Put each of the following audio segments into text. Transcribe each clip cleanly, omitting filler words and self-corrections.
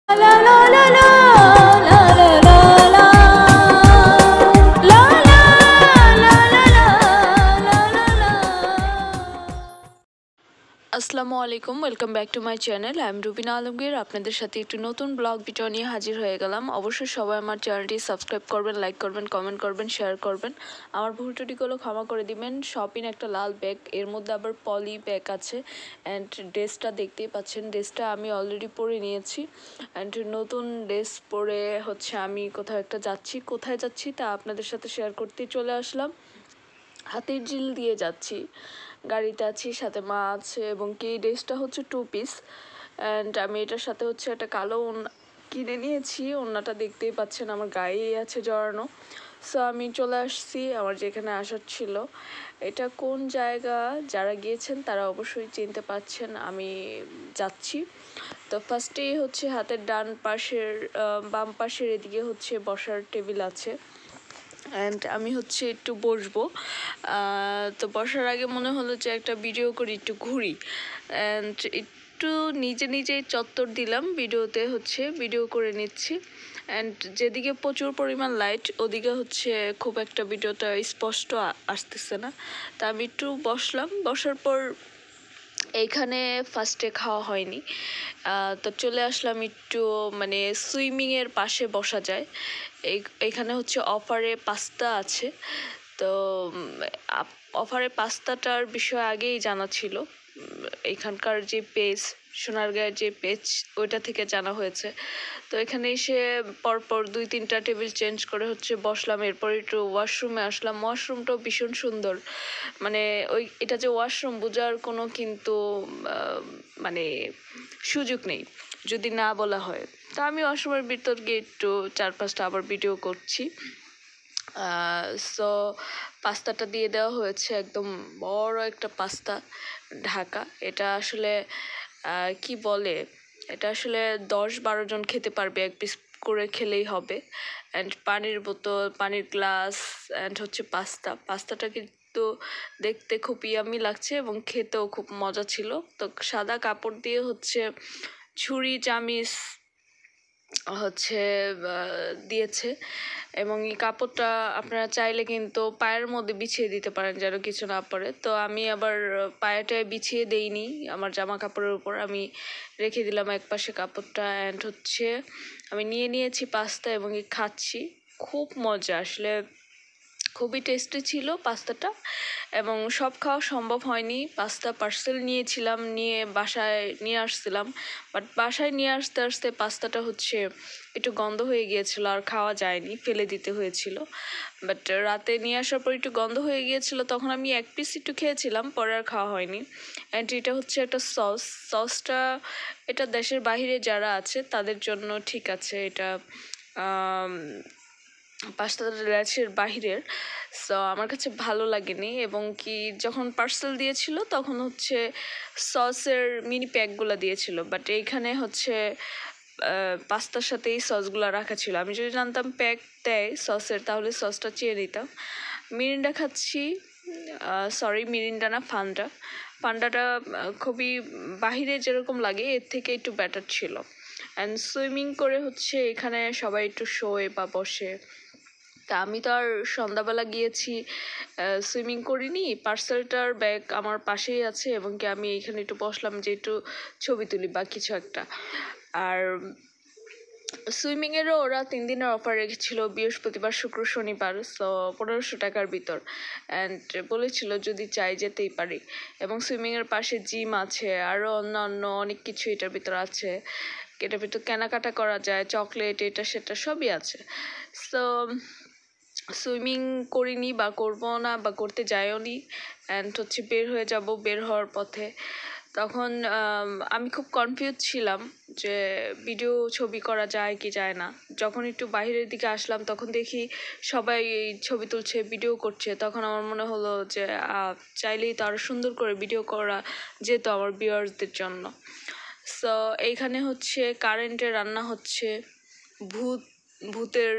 La la la la la la la la la আসসালামু আলাইকুম, welcome back to my channel. I am Rubina Alamgir. আপনাদের সাথে একটু নতুন ব্লগ ভিডিও নিয়ে হাজির হয়ে গেলাম। অবশ্যই সবাই আমার চ্যানেলটি সাবস্ক্রাইব করবেন, লাইক করবেন, কমেন্ট করবেন, শেয়ার করবেন। আমার ভুল ত্রুটিগুলো ক্ষমা করে দিবেন। শপিং একটা লাল ব্যাগ, এর মধ্যে আবার পলি ব্যাগ আছে। অ্যান্ড ড্রেসটা দেখতেই পাচ্ছেন, ড্রেসটা আমি অলরেডি পরে নিয়েছি। অ্যান্ড নতুন ড্রেস পরে হচ্ছে আমি কোথাও একটা যাচ্ছি। কোথায় যাচ্ছি তা আপনাদের সাথে শেয়ার করতেই চলে আসলাম। হাতির ঝিল দিয়ে যাচ্ছি, গাড়িতে আছি, সাথে মা আছে। এবং কি ড্রেসটা হচ্ছে 2 পিস। অ্যান্ড আমি এটার সাথে হচ্ছে একটা কালো কিনে নিয়েছি। ওড়নাটা দেখতেই পাচ্ছেন আমার গায়েই আছে জড়ানো। সো আমি চলে আসছি আমার যেখানে আসার ছিল। এটা কোন জায়গা, যারা গিয়েছেন তারা অবশ্যই চিনতে পারছেন আমি যাচ্ছি। তো ফার্স্টেই হচ্ছে হাতের ডান পাশের বাম পাশের এদিকে হচ্ছে বসার টেবিল আছে। অ্যান্ড আমি হচ্ছে একটু বসবো। তো বসার আগে মনে হলো যে একটা ভিডিও করি, একটু ঘুরি। অ্যান্ড একটু নিজে নিজেই চত্বর দিলাম ভিডিওতে, হচ্ছে ভিডিও করে নিচ্ছি। অ্যান্ড যেদিকে প্রচুর পরিমাণ লাইট ওদিকে হচ্ছে খুব একটা ভিডিওটা স্পষ্ট আসতেছে না। তা আমি একটু বসলাম, বসার পর এইখানে ফার্স্টে খাওয়া হয়নি। তো চলে আসলাম একটু মানে সুইমিংয়ের পাশে বসা যায়। এইখানে হচ্ছে অফারে পাস্তা আছে। তো অফারে পাস্তাটার বিষয় আগেই জানা ছিল। এখানকার যে পেজ, সোনারগাঁয়ের যে পেজ, ওইটা থেকে জানা হয়েছে। তো এখানে এসে পরপর 2-3টা টেবিল চেঞ্জ করে হচ্ছে বসলাম। এরপর একটু ওয়াশরুমে আসলাম। ওয়াশরুমটাও ভীষণ সুন্দর। মানে এটা যে ওয়াশরুম বোঝার কোনো কিন্তু মানে সুযোগ নেই যদি না বলা হয়। তো আমি ওয়াশরুমের ভিতর গিয়ে একটু 4-5টা আবার ভিডিও করছি। সো পাস্তাটা দিয়ে দেওয়া হয়েছে, একদম বড় একটা পাস্তা ঢাকা। এটা আসলে কি বলে, এটা আসলে 10-12 জন খেতে পারবে, 1 পিস করে খেলেই হবে। অ্যান্ড পানির বোতল, পানির গ্লাস, অ্যান্ড হচ্ছে পাস্তাটা কিন্তু দেখতে খুব ইয়ামি লাগছে এবং খেতেও খুব মজা ছিল। তো সাদা কাপড় দিয়ে হচ্ছে ছুরি চামিচ হচ্ছে দিয়েছে। এবং এই কাপড়টা আপনারা চাইলে কিন্তু পায়ের মধ্যে বিছিয়ে দিতে পারেন যেন কিছু না পড়ে। তো আমি আবার পায়েটায় বিছিয়ে দেইনি, আমার জামা কাপড়ের উপর আমি রেখে দিলাম একপাশে কাপড়টা। অ্যান্ড হচ্ছে আমি নিয়েছি পাস্তা এবং খাচ্ছি। খুব মজা, আসলে খুবই টেস্টি ছিল পাস্তাটা। এবং সব খাওয়া সম্ভব হয়নি। পাস্তা পার্সেল নিয়েছিলাম, নিয়ে বাসায় নিয়ে আসছিলাম। বাট বাসায় নিয়ে আসতে আসতে পাস্তাটা হচ্ছে একটু গন্ধ হয়ে গিয়েছিল, আর খাওয়া যায়নি, ফেলে দিতে হয়েছিল। বাট রাতে নিয়ে আসার পর একটু গন্ধ হয়ে গিয়েছিল, তখন আমি 1 পিস একটু খেয়েছিলাম, পরে আর খাওয়া হয়নি। অ্যান্ড এটা হচ্ছে একটা সসটা এটা দেশের বাইরে যারা আছে তাদের জন্য ঠিক আছে। এটা পাস্তাটা দেশের বাহিরের। সো আমার কাছে ভালো লাগেনি। এবং কি যখন পার্সেল দিয়েছিল তখন হচ্ছে সসের মিনি প্যাকগুলো দিয়েছিল, বাট এইখানে হচ্ছে পাস্তার সাথে এই সসগুলো রাখা ছিল। আমি যদি জানতাম প্যাক দেয় সসের, তাহলে সসটা চেয়ে নিতাম। মিরিন্ডা খাচ্ছি, সরি মিরিন্ডা না, ফান্ডাটা খুবই বাহিরে যেরকম লাগে এর থেকে একটু বেটার ছিল। অ্যান্ড সুইমিং করে হচ্ছে এখানে সবাই একটু শোয় বা বসে। তা আমি তো আর সন্ধ্যাবেলা গিয়েছি, সুইমিং করিনি। পার্সেলটার ব্যাগ আমার পাশেই আছে এবং কি আমি এখানে একটু বসলাম যে একটু ছবি তুলি বা কিছু একটা। আর সুইমিংয়েরও ওরা 3 দিনের অফার রেখেছিল, বৃহস্পতিবার, শুক্র, শনিবার। সো 1500 টাকার ভিতর। অ্যান্ড বলেছিল যদি চাই যেতেই পারি। এবং সুইমিংয়ের পাশে জিম আছে, আরও অন্যান্য অনেক কিছু এটার ভিতর আছে। এটার ভিতর কেনাকাটা করা যায়, চকলেট এটা সেটা সবই আছে। সো সুইমিং করিনি বা করবো না বা করতে যাইও নি। অ্যান্ড হচ্ছে বের হয়ে যাব, বের হওয়ার পথে তখন আমি খুব কনফিউজ ছিলাম যে ভিডিও ছবি করা যায় কি যায় না। যখন একটু বাইরের দিকে আসলাম তখন দেখি সবাই ছবি তুলছে, ভিডিও করছে। তখন আমার মনে হলো যে চাইলেই তো আরও সুন্দর করে ভিডিও করা যেত আমার ভিউয়ার্সদের জন্য। সো এইখানে হচ্ছে কারেন্টে রান্না হচ্ছে, ভূতের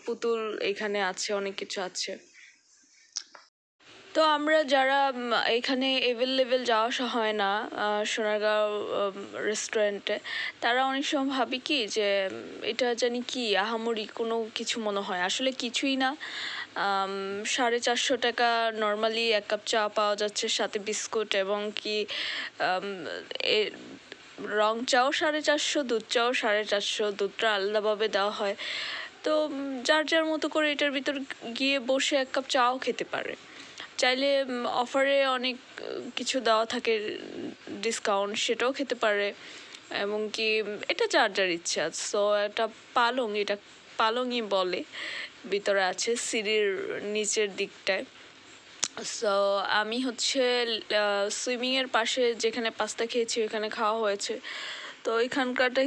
পুতুল এখানে আছে, অনেক কিছু আছে। তো আমরা যারা এখানে অ্যাভেলেবেল যাওয়া আসা হয় না সোনারগাঁও রেস্টুরেন্টে, তারা অনেক সময় ভাবি কি যে এটা জানি কি আহামরি কোনো কিছু মনে হয়, আসলে কিছুই না। 450 টাকা নর্মালি এক কাপ চা পাওয়া যাচ্ছে, সাথে বিস্কুট এবং কি রং চাও 450, দুধ চাও 450, দুধটা আলাদাভাবে দেওয়া হয়। তো যার যার মতো করে এটার ভিতর গিয়ে বসে এক কাপ চাও খেতে পারে। চাইলে অফারে অনেক কিছু দেওয়া থাকে, ডিসকাউন্ট, সেটাও খেতে পারে। এবং কি এটা যার যার ইচ্ছা। সো এটা এটা পালংই বলে, ভিতরে আছে সিঁড়ির নিচের দিকটায়। সো আমি হচ্ছে সুইমিংয়ের পাশে যেখানে পাস্তা খেয়েছি ওইখানে খাওয়া হয়েছে। তো ওইখানকারটা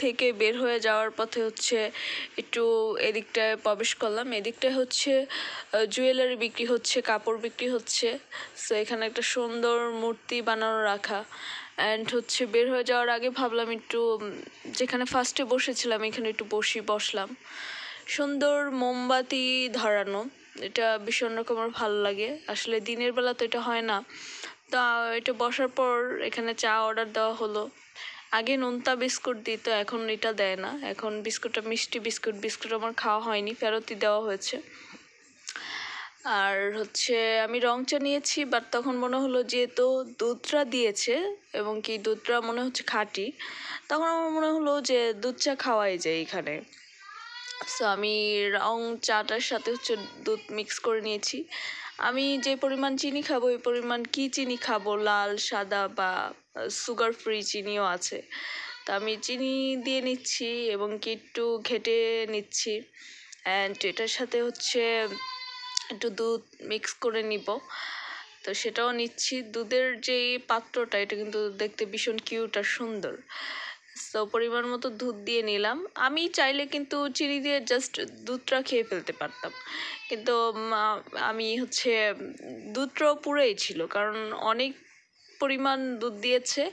থেকে বের হয়ে যাওয়ার পথে হচ্ছে একটু এদিকটায় প্রবেশ করলাম। এদিকটায় হচ্ছে জুয়েলারি বিক্রি হচ্ছে, কাপড় বিক্রি হচ্ছে। সো এখানে একটা সুন্দর মূর্তি বানানো রাখা। অ্যান্ড হচ্ছে বের হয়ে যাওয়ার আগে ভাবলাম একটু যেখানে ফার্স্টে বসেছিলাম এখানে একটু বসলাম। সুন্দর মোমবাতি ধরানো, এটা ভীষণ রকমের ভালো লাগে। আসলে দিনের বেলা তো এটা হয় না। তা এটা বসার পর এখানে চা অর্ডার দেওয়া হলো। আগে নোনতা বিস্কুট দিত, এখন এটা দেয় না, এখন বিস্কুটটা মিষ্টি বিস্কুট আমার খাওয়া হয়নি, ফেরতই দেওয়া হয়েছে। আর হচ্ছে আমি রং চা নিয়েছি, বাট তখন মনে হলো যেহেতু দুধটা দিয়েছে এবং কি দুধটা মনে হচ্ছে খাঁটি, তখন আমার মনে হলো যে দুধ চা খাওয়াই যায় এখানে। সো আমি রং চাটার সাথে হচ্ছে দুধ মিক্স করে নিয়েছি। আমি যে পরিমাণ চিনি খাবো ওই পরিমাণ কি চিনি খাবো, লাল, সাদা বা সুগার ফ্রি চিনিও আছে। তো আমি চিনি দিয়ে নিচ্ছি এবং কি একটু ঘেটে নিচ্ছি। অ্যান্ড এটার সাথে হচ্ছে একটু দুধ মিক্স করে নিব, তো সেটাও নিচ্ছি। দুধের যে পাত্রটা এটা কিন্তু দেখতে ভীষণ কিউট আর সুন্দর। তো পরিমাণ মতো দুধ দিয়ে নিলাম। আমি চাইলে কিন্তু চিনি দিয়ে জাস্ট দুধটা খেয়ে ফেলতে পারতাম, কিন্তু আমি হচ্ছে দুধটাও পুরোই ছিল, কারণ অনেক পরিমাণ দুধ দিয়েছে।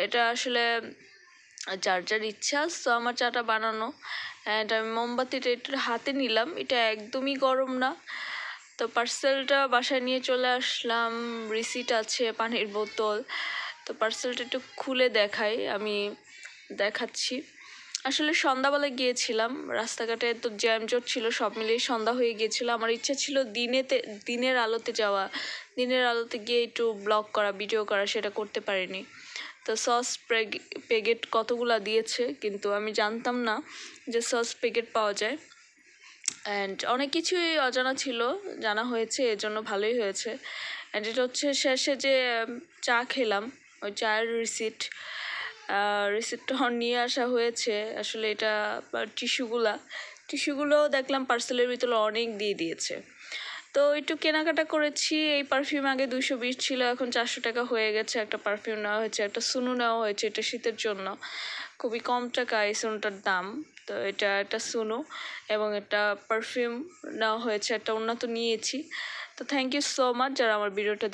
এটা আসলে যার যার ইচ্ছা। তো আমার চাটা বানানো, অ্যান্ড আমি মোমবাতিটা একটু হাতে নিলাম, এটা একদমই গরম না। তো পার্সেলটা বাসায় নিয়ে চলে আসলাম, রিসিট আছে, পানির বোতল। তো পার্সেলটা একটু খুলে দেখাই, আমি দেখাচ্ছি। আসলে সন্ধ্যাবেলায় গিয়েছিলাম, রাস্তাঘাটে তো জ্যামজট ছিল, সব মিলিয়ে সন্ধ্যা হয়ে গিয়েছিল। আমার ইচ্ছা ছিল দিনের আলোতে যাওয়া, দিনের আলোতে গিয়ে একটু ব্লগ করা, ভিডিও করা, সেটা করতে পারিনি। তো সস প্যাকেট কতগুলা দিয়েছে, কিন্তু আমি জানতাম না যে সস প্যাকেট পাওয়া যায়। অ্যান্ড অনেক কিছুই অজানা ছিল, জানা হয়েছে, এজন্য ভালোই হয়েছে। অ্যান্ড এটা হচ্ছে শেষে যে চা খেলাম ওই চায়ের রিসিপ্টটা নিয়ে আসা হয়েছে। আসলে এটা টিস্যুগুলোও দেখলাম পার্সেলের ভিতরে অনেক দিয়ে দিয়েছে। তো একটু কেনাকাটা করেছি। এই পারফিউম আগে 220 ছিল, এখন 400 টাকা হয়ে গেছে। একটা পারফিউম নেওয়া হয়েছে, একটা সুনু নেওয়া হয়েছে, এটা শীতের জন্য খুবই কম টাকা এই সুনুটার দাম। তো এটা একটা সুনু এবং একটা পারফিউম নেওয়া হয়েছে, একটা উন্নত নিয়েছি। তো থ্যাংক ইউ সো মাচ যারা আমার ভিডিওটা